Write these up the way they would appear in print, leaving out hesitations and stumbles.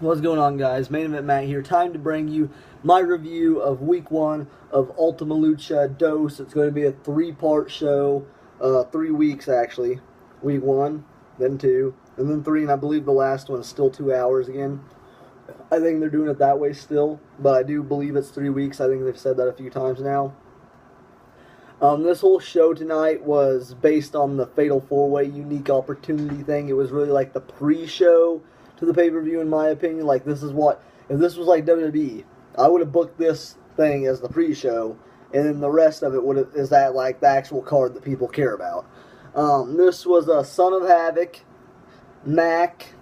What's going on, guys? Main Event Matt here. Time to bring you my review of Week 1 of Ultima Lucha Dos. It's going to be a three-part show, 3 weeks actually. Week 1, then 2, and then 3, and I believe the last one is still 2 hours again. I think they're doing it that way still, but I do believe it's 3 weeks. I think they've said that a few times now. This whole show tonight was based on the Fatal 4-Way Unique Opportunity thing. It was really like the pre-show to the pay-per-view, in my opinion. Like, this is what, if this was like WWE, I would have booked this thing as the pre-show, and then the rest of it is that like the actual card that people care about. This was a Son of Havoc, Mack,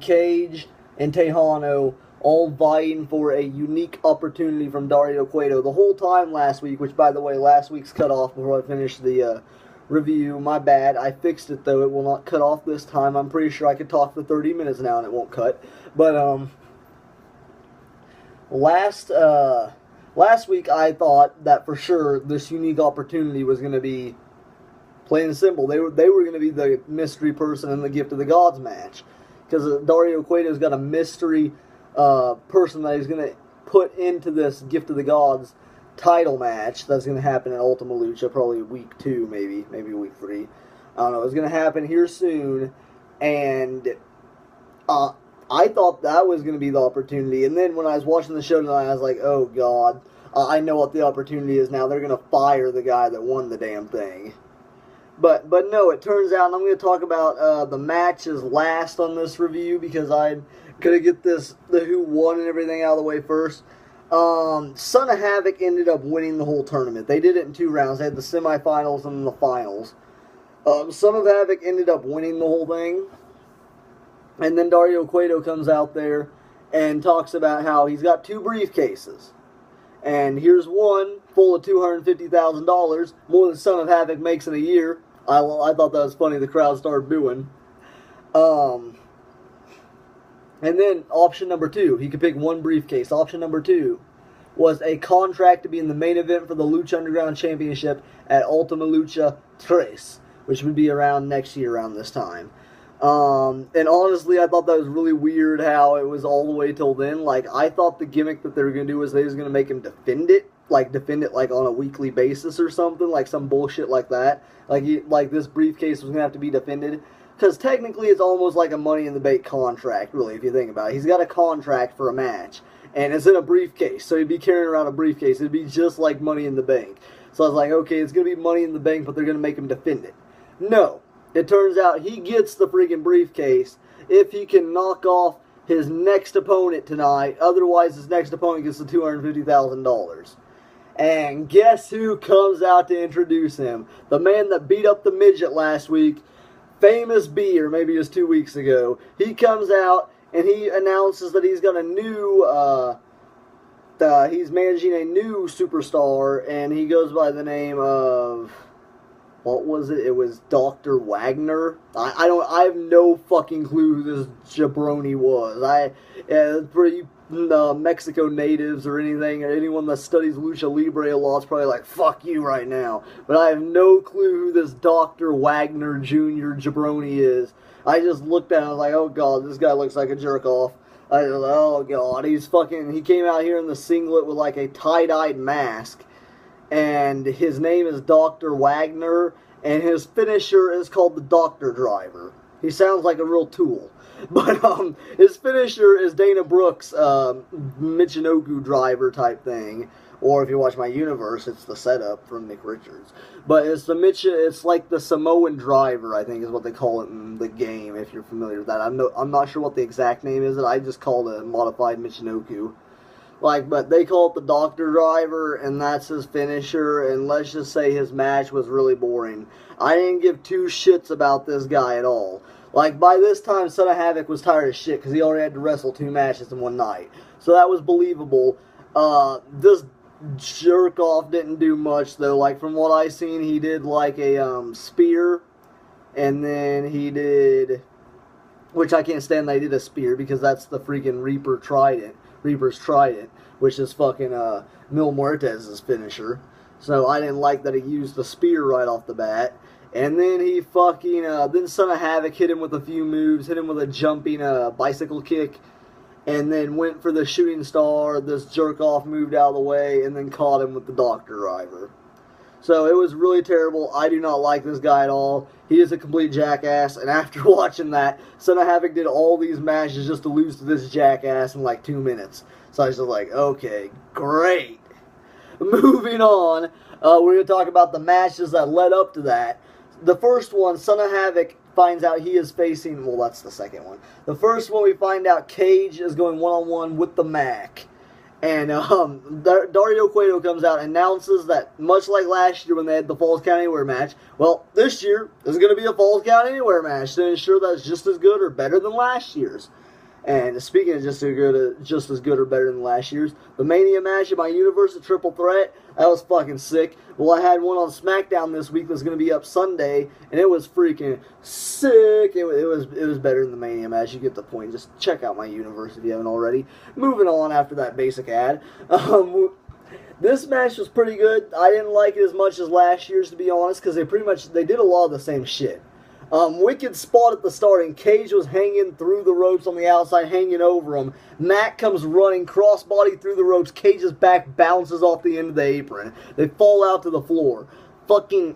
Cage, and Texano all vying for a unique opportunity from Dario Cueto the whole time last week, which, by the way, last week's cut off before I finished the review. My bad. I fixed it, though. It will not cut off this time. I'm pretty sure I could talk for 30 minutes now and it won't cut. But, last week I thought that for sure this unique opportunity was going to be plain and simple. They were going to be the mystery person in the Gift of the Gods match. Because Dario Cueto's got a mystery person that he's going to put into this Gift of the Gods title match that's going to happen in Ultima Lucha, probably week 2, maybe week 3. I don't know. It's going to happen here soon, and I thought that was going to be the opportunity. And then when I was watching the show tonight, I was like, oh god, I know what the opportunity is now. They're going to fire the guy that won the damn thing. But no, it turns out, and I'm going to talk about the matches last on this review because I'm going to get the who won and everything out of the way first. Son of Havoc ended up winning the whole tournament. They did it in 2 rounds. They had the semifinals and the finals. Son of Havoc ended up winning the whole thing. And then Dario Cueto comes out there and talks about how he's got 2 briefcases. And here's one full of $250,000, more than Son of Havoc makes in a year. I thought that was funny. The crowd started booing. And then option number 2, he could pick one briefcase. Option number 2 was a contract to be in the main event for the Lucha Underground Championship at Ultima Lucha 3, which would be around next year around this time. And honestly, I thought that was really weird how it was all the way till then. Like, I thought the gimmick that they were going to do was they was going to make him defend it like on a weekly basis or something, like some bullshit like that. Like this briefcase was going to have to be defended. Because technically it's almost like a Money in the Bank contract, really, if you think about it. He's got a contract for a match, and it's in a briefcase, so he'd be carrying around a briefcase. It'd be just like Money in the Bank. So I was like, okay, it's going to be Money in the Bank, but they're going to make him defend it. No. It turns out he gets the freaking briefcase if he can knock off his next opponent tonight. Otherwise, his next opponent gets the $250,000. And guess who comes out to introduce him? The man that beat up the midget last week, Famous B, or maybe it was 2 weeks ago. He comes out and he announces that he's got a new, he's managing a new superstar, and he goes by the name of, what was it? It was Dr. Wagner. I have no fucking clue who this jabroni was. For you Mexico natives or anything, or anyone that studies Lucha Libre a lot is probably like, fuck you right now. But I have no clue who this Dr. Wagner Jr. jabroni is. I just looked at him and I was like, oh god, this guy looks like a jerk off. I was like, oh god, he came out here in the singlet with like a tie-dyed mask. And his name is Dr. Wagner, and his finisher is called the Doctor Driver. He sounds like a real tool. But his finisher is Dana Brooks' Michinoku Driver type thing. Or if you watch My Universe, it's the setup from Nick Richards. But it's like the Samoan Driver, I think is what they call it in the game, if you're familiar with that. I'm not sure what the exact name is. I just call it a modified Michinoku. But they call it the Doctor Driver, and that's his finisher, and let's just say his match was really boring. I didn't give 2 shits about this guy at all. Like, by this time, Son of Havoc was tired of shit, because he already had to wrestle 2 matches in one night. So that was believable. This jerk-off didn't do much, though. Like, from what I seen, he did, like, a, spear, and then he did, which I can't stand that he did a spear, because that's the freaking Reaper's Trident, which is fucking Mil Muertes' finisher. So I didn't like that he used the spear right off the bat. And then he fucking, then Son of Havoc hit him with a few moves, hit him with a jumping bicycle kick, and then went for the shooting star. This jerk-off moved out of the way, and then caught him with the Doctor Driver. So it was really terrible. I do not like this guy at all. He is a complete jackass, and after watching that, Son of Havoc did all these matches just to lose to this jackass in like 2 minutes. So I was just like, okay, great. Moving on, we're going to talk about the matches that led up to that. The first one, Son of Havoc finds out he is facing, well, that's the second one. The first one, we find out Cage is going one-on-one with the Mack. And Dario Cueto comes out and announces that, much like last year when they had the Falls Count Anywhere match, well, this year there's going to be a Falls Count Anywhere match to ensure that it's just as good or better than last year's. And speaking of just as good or better than last year's, the Mania match in my universe, a triple threat, that was fucking sick. Well, I had one on SmackDown this week that's going to be up Sunday, and it was freaking sick. It was better than the Mania match. You get the point. Just check out my universe if you haven't already. Moving on after that basic ad. This match was pretty good. I didn't like it as much as last year's, to be honest, because they did a lot of the same shit. Wicked spot at the start, and Cage was hanging through the ropes on the outside, hanging over him. Mack comes running, crossbody through the ropes. Cage's back bounces off the end of the apron. They fall out to the floor. Fucking,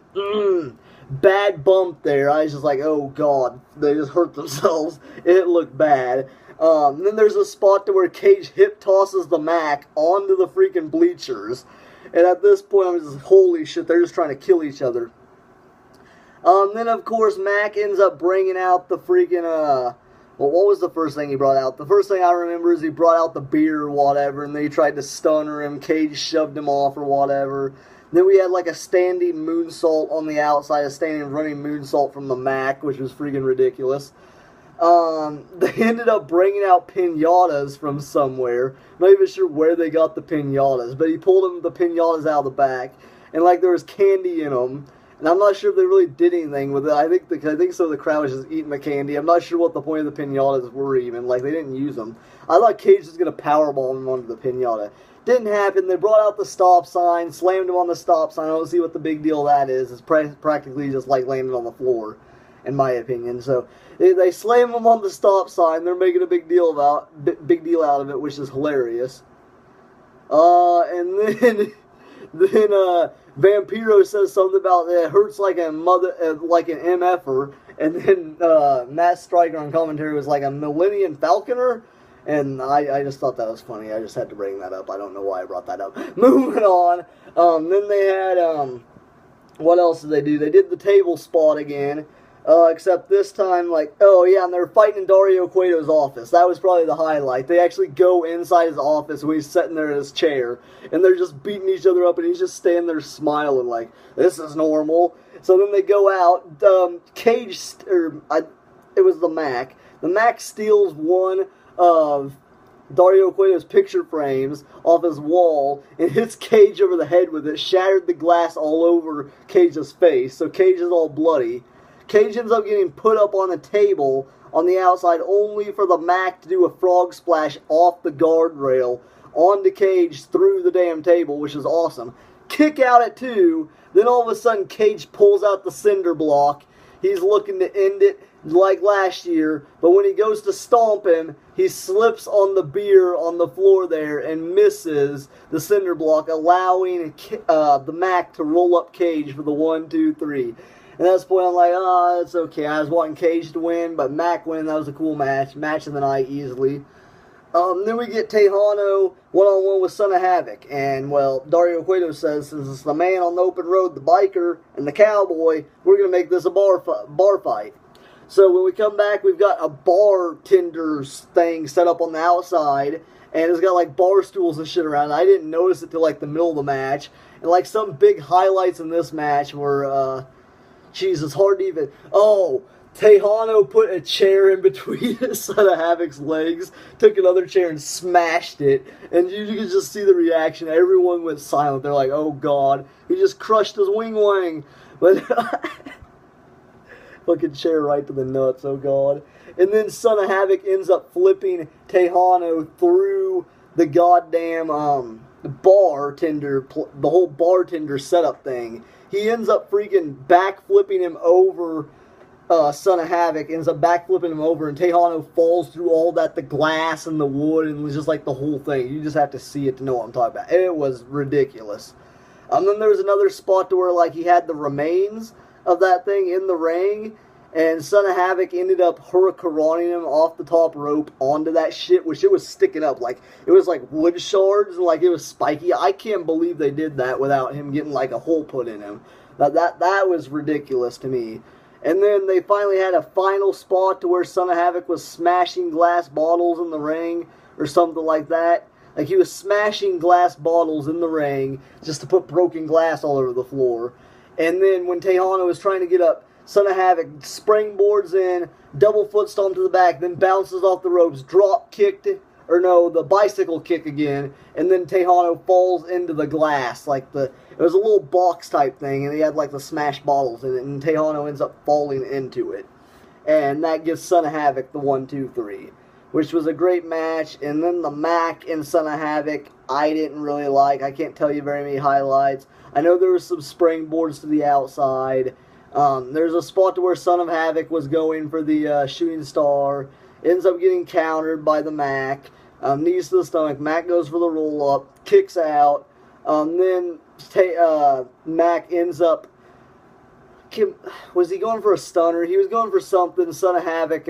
bad bump there. I was just like, oh god, they just hurt themselves. It looked bad. Then there's a spot to where Cage hip tosses the Mack onto the freaking bleachers. And at this point, I'm just, holy shit, they're just trying to kill each other. Then, of course, Mack ends up bringing out the freaking, well, what was the first thing he brought out? The first thing I remember is he brought out the beer or whatever, and then he tried to stunner him. Cage shoved him off or whatever. Then we had, like, a standing moonsault on the outside, a standing running moonsault from the Mack, which was freaking ridiculous. They ended up bringing out pinatas from somewhere. Not even sure where they got the pinatas, but he pulled the pinatas out of the back, and, like, there was candy in them. And I'm not sure if they really did anything with it. I think so. The crowd was just eating the candy. I'm not sure what the point of the pinatas were even. Like, they didn't use them. I thought Cage was going to powerbomb him onto the pinata. Didn't happen. They brought out the stop sign, slammed him on the stop sign. I don't see what the big deal that is. It's practically just like landing on the floor, in my opinion. So they slam him on the stop sign. They're making a big deal out of it, which is hilarious. And then Vampiro says something about it hurts like an MFer, and then Matt Striker on commentary was like a Millennium Falconer, and I just thought that was funny. I just had to bring that up. I don't know why I brought that up. Moving on, then they had, what else did they do? They did the table spot again. Except this time, like, oh yeah, and they're fighting in Dario Cueto's office. That was probably the highlight. They actually go inside his office when he's sitting there in his chair, and they're just beating each other up, and he's just standing there smiling like, this is normal. So then they go out. Cage, it was the Mack. The Mack steals one of Dario Cueto's picture frames off his wall and hits Cage over the head with it, shattered the glass all over Cage's face, so Cage is all bloody. Cage ends up getting put up on a table on the outside only for the Mack to do a frog splash off the guardrail onto Cage through the damn table, which is awesome. Kick out at 2, then all of a sudden Cage pulls out the cinder block. He's looking to end it like last year, but when he goes to stomp him, he slips on the beer on the floor there and misses the cinder block, allowing the Mack to roll up Cage for the 1, 2, 3. And at this point, I'm like, oh, it's okay. I was wanting Cage to win, but Mack win. That was a cool match. Match of the night, easily. Then we get Texano one-on-one with Son of Havoc. And, well, Dario Cueto says, since it's the man on the open road, the biker, and the cowboy, we're going to make this a bar fight. So when we come back, we've got a bartender thing set up on the outside. And it's got, like, bar stools and shit around. I didn't notice it till, like, the middle of the match. And, like, some big highlights in this match were, jeez, it's hard to even... Oh, Texano put a chair in between Son of Havoc's legs, took another chair and smashed it, and you could just see the reaction. Everyone went silent. They're like, oh god, he just crushed his wing. But fucking chair right to the nuts, oh god. And then Son of Havoc ends up flipping Texano through the goddamn bartender, the whole bartender setup thing. he ends up freaking backflipping him over. Son of Havoc ends up backflipping him over, and Texano falls through all that, the glass and the wood, and just like the whole thing. You just have to see it to know what I'm talking about. It was ridiculous. Then there was another spot to where like he had the remains of that thing in the ring, and Son of Havoc ended up hurricanrunning him off the top rope onto that shit, which it was sticking up. Like, it was like wood shards, and like it was spiky. I can't believe they did that without him getting like a hole put in him. That was ridiculous to me. And then they finally had a final spot to where Son of Havoc was smashing glass bottles in the ring or something like that. Like, he was smashing glass bottles in the ring just to put broken glass all over the floor. And then when Texano was trying to get up, Son of Havoc springboards in, double foot stomp to the back, then bounces off the ropes, drop kicked, or no, the bicycle kick again, and then Texano falls into the glass. Like, it was a little box type thing, and he had like the smashed bottles in it, and Texano ends up falling into it. And that gives Son of Havoc the 1-2-3, which was a great match. And then the Mack and Son of Havoc, I didn't really like. I can't tell you very many highlights. I know there was some springboards to the outside. There's a spot to where Son of Havoc was going for the shooting star. Ends up getting countered by the Mack. Knees to the stomach. Mack goes for the roll-up. Kicks out. Then Mack ends up... Was he going for a stunner? He was going for something. Son of Havoc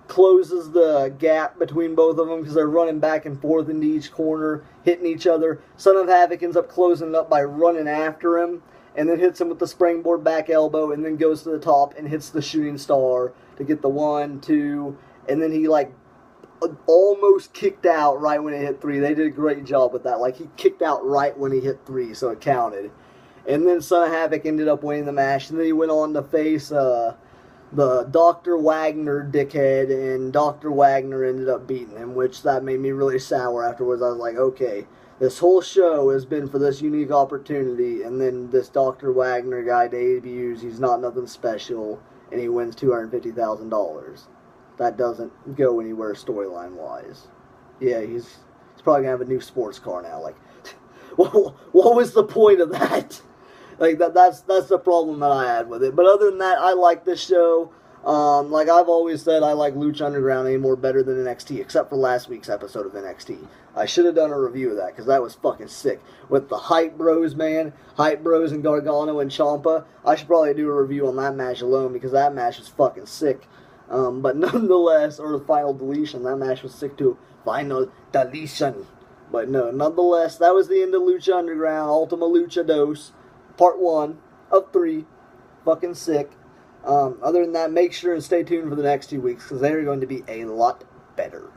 closes the gap between both of them because they're running back and forth into each corner, hitting each other. Son of Havoc ends up closing it up by running after him, and then hits him with the springboard back elbow, and then goes to the top and hits the shooting star to get the 1-2, and then he like almost kicked out right when it hit 3. They did a great job with that. Like, he kicked out right when he hit 3, so it counted. And then Son of Havoc ended up winning the match, and then he went on to face the Dr. Wagner dickhead, and Dr. Wagner ended up beating him, which that made me really sour afterwards. I was like, okay, this whole show has been for this unique opportunity, and then this Dr. Wagner guy debuts. He's not nothing special, and he wins $250,000. That doesn't go anywhere storyline-wise. Yeah, he's probably going to have a new sports car now. Like, what was the point of that? Like, that's the problem that I had with it. But other than that, I like this show. Like I've always said, I like Lucha Underground anymore better than NXT, except for last week's episode of NXT. I should have done a review of that, because that was fucking sick. With the Hype Bros, man. Hype Bros and Gargano and Ciampa. I should probably do a review on that match alone, because that match was fucking sick. But nonetheless, or the Final Deletion, that match was sick too. Final Deletion. But no, nonetheless, that was the end of Lucha Underground, Ultima Lucha Dos, Part 1 of 3. Fucking sick. Other than that, make sure and stay tuned for the next 2 weeks, because they're going to be a lot better.